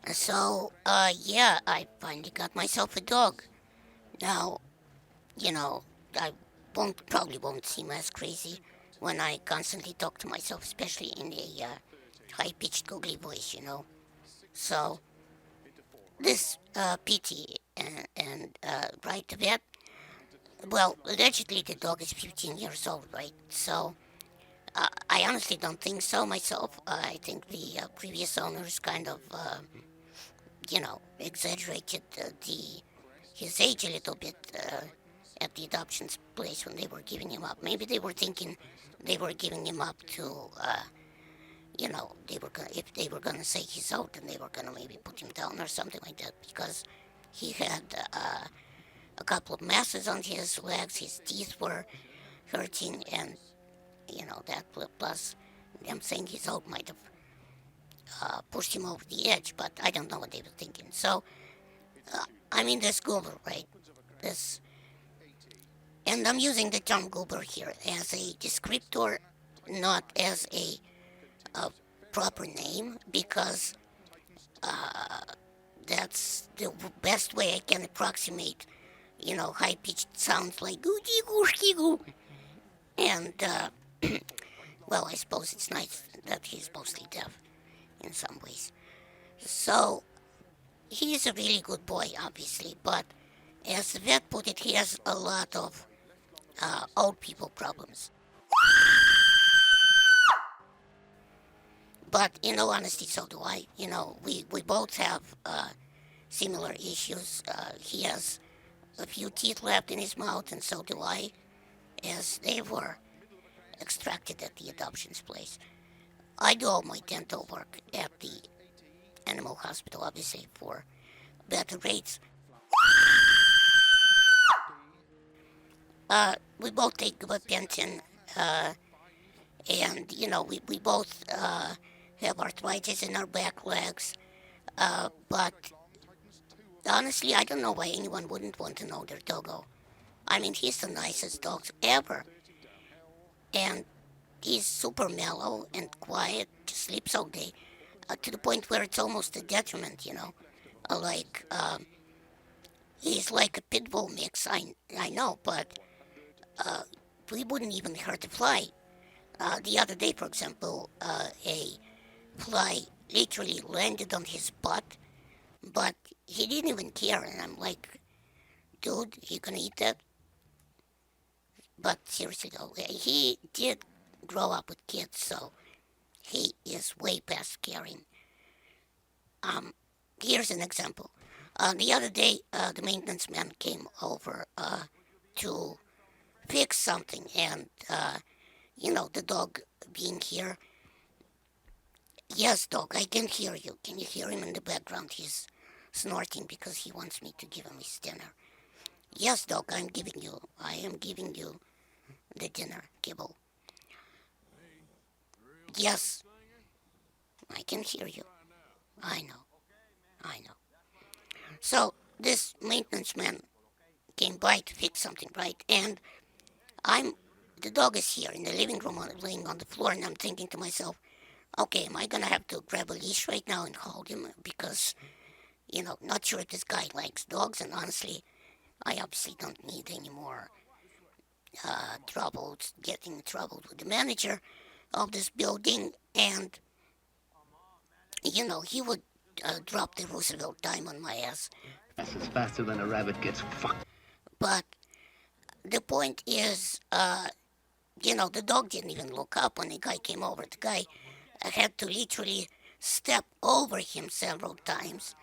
Yeah, I finally got myself a dog. Now, you know, I probably won't seem as crazy when I constantly talk to myself, especially in a high-pitched googly voice. So, this pittie and right to vet, well, allegedly the dog is 15 years old, right? So, I honestly don't think so myself. I think the previous owners kind of, exaggerated his age a little bit at the adoption place when they were giving him up. Maybe they were thinking they were giving him up to, if they were gonna say he's out, then they were gonna maybe put him down or something like that because he had a couple of masses on his legs, his teeth were hurting, and that plus them saying he's out might have pushed him over the edge, but I don't know what they were thinking. So, I mean, this goober, right? This And I'm using the term goober here as a descriptor, not as a proper name, because that's the best way I can approximate, high pitched sounds like googie gooshki goo. And, well, I suppose it's nice that he's mostly deaf in some ways. So, he's a really good boy, obviously, but as the vet put it, he has a lot of old people problems. But in all honesty, so do I. We both have similar issues. He has a few teeth left in his mouth, and so do I, as they were extracted at the adoptions place. I do all my dental work at the animal hospital, obviously, for better rates. We both take gabapentin, and, we both have arthritis in our back legs. But honestly, I don't know why anyone wouldn't want to know their doggo. I mean, he's the nicest dog ever. And he's super mellow and quiet, just sleeps all day, to the point where it's almost a detriment. Like, he's like a pit bull mix, I know, but we wouldn't even hurt a fly. The other day, for example, a fly literally landed on his butt, but he didn't even care, and I'm like, dude, you gonna eat that? But seriously though, he did grow up with kids, so he is way past caring. Here's an example. The other day, the maintenance man came over to fix something, and the dog being here. Yes, dog, I can hear you. Can you hear him in the background? He's snorting because he wants me to give him his dinner. Yes, dog, I am giving you the dinner, kibble. Yes, I can hear you. I know, I know. So, this maintenance man came by to fix something, right? And I'm, the dog is here in the living room laying on the floor, and I'm thinking to myself, okay, am I gonna have to grab a leash right now and hold him? Because, not sure if this guy likes dogs, and honestly, I obviously don't need any more troubles, getting in trouble with the manager of this building, and, he would drop the Roosevelt dime on my ass. Is faster than a rabbit gets fucked. But the point is, the dog didn't even look up when the guy came over. The guy had to literally step over him several times,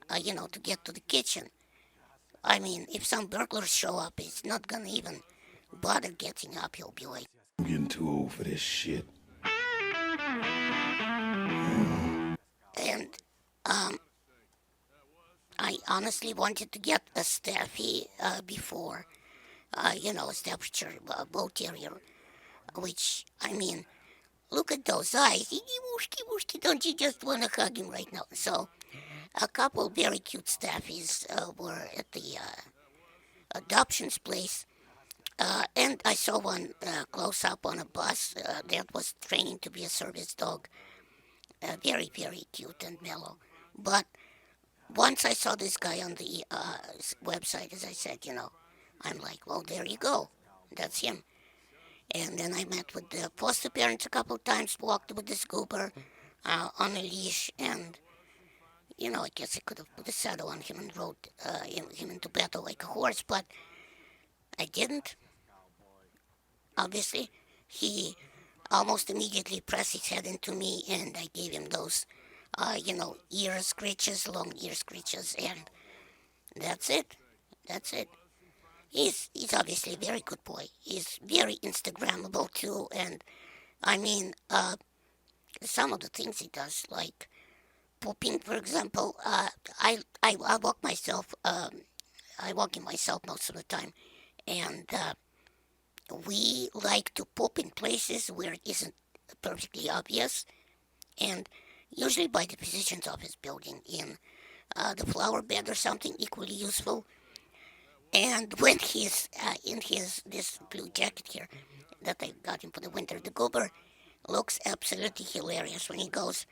to get to the kitchen. I mean, if some burglars show up, he's not gonna even bother getting up. He'll be like, I'm getting too old for this shit. and I honestly wanted to get a Staffy before, a Staffordshire Bull Terrier, which, I mean, look at those eyes. Wooshky, wooshky, don't you just want to hug him right now? So, a couple very cute Staffies were at the adoptions place. And I saw one close up on a bus that was training to be a service dog. Very, very cute and mellow. But once I saw this guy on the website, as I said, I'm like, well, there you go. That's him. And then I met with the foster parents a couple of times, walked with this goober on a leash, and, I guess I could have put a saddle on him and rode him into battle like a horse, but I didn't, obviously. He almost immediately pressed his head into me, and I gave him those, ear screeches, long ear screeches, and that's it. That's it. He's obviously a very good boy. He's very Instagrammable too, and I mean, some of the things he does, like pooping, for example. I walk myself. I walk in myself most of the time, and we like to poop in places where it isn't perfectly obvious, and usually by the physician's office building in the flower bed or something equally useful. And when he's in his this blue jacket here that I got him for the winter, the goober looks absolutely hilarious when he goes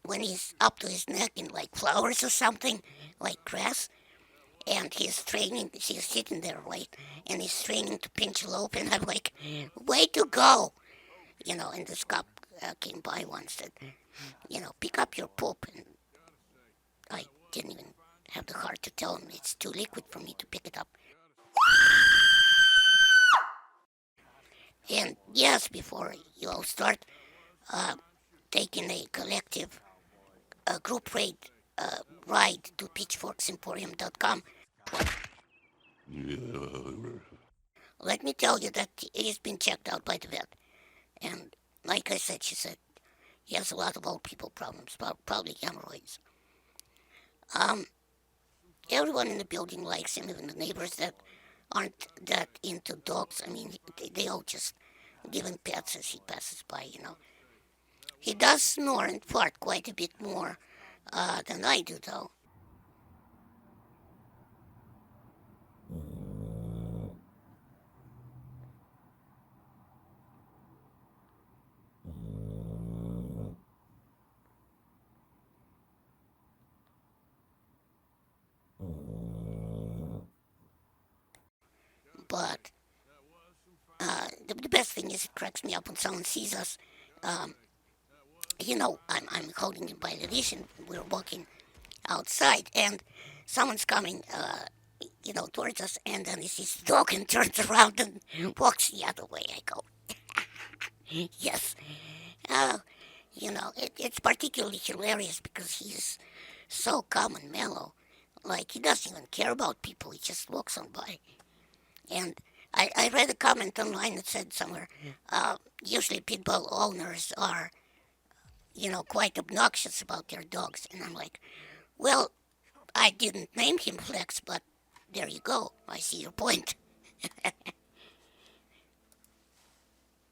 when he's up to his neck in like flowers or something, like grass, and he's training. She's sitting there, right, and he's training to pinch a loaf, and I'm like, way to go, And this cop came by once and pick up your poop, and I didn't even have the heart to tell him it's too liquid for me to pick it up. And yes, before you all start taking a collective group ride to pitchforksemporium.com, let me tell you that he's been checked out by the vet. And like I said, she said he has a lot of old people problems, probably hemorrhoids. Um, Everyone in the building likes him, even the neighbors that aren't that into dogs. I mean, they all just give him pets as he passes by. He does snore and fart quite a bit more than I do, though. But the best thing is it cracks me up when someone sees us. Um, I'm holding him by the leash and we're walking outside, and someone's coming, towards us, and then he sees the dog and turns around and walks the other way. I go, yes. Uh, it's particularly hilarious because he's so calm and mellow. Like, he doesn't even care about people, he just walks on by. And I read a comment online that said somewhere, usually pit bull owners are, quite obnoxious about their dogs. And I'm like, well, I didn't name him Flex, but there you go. I see your point.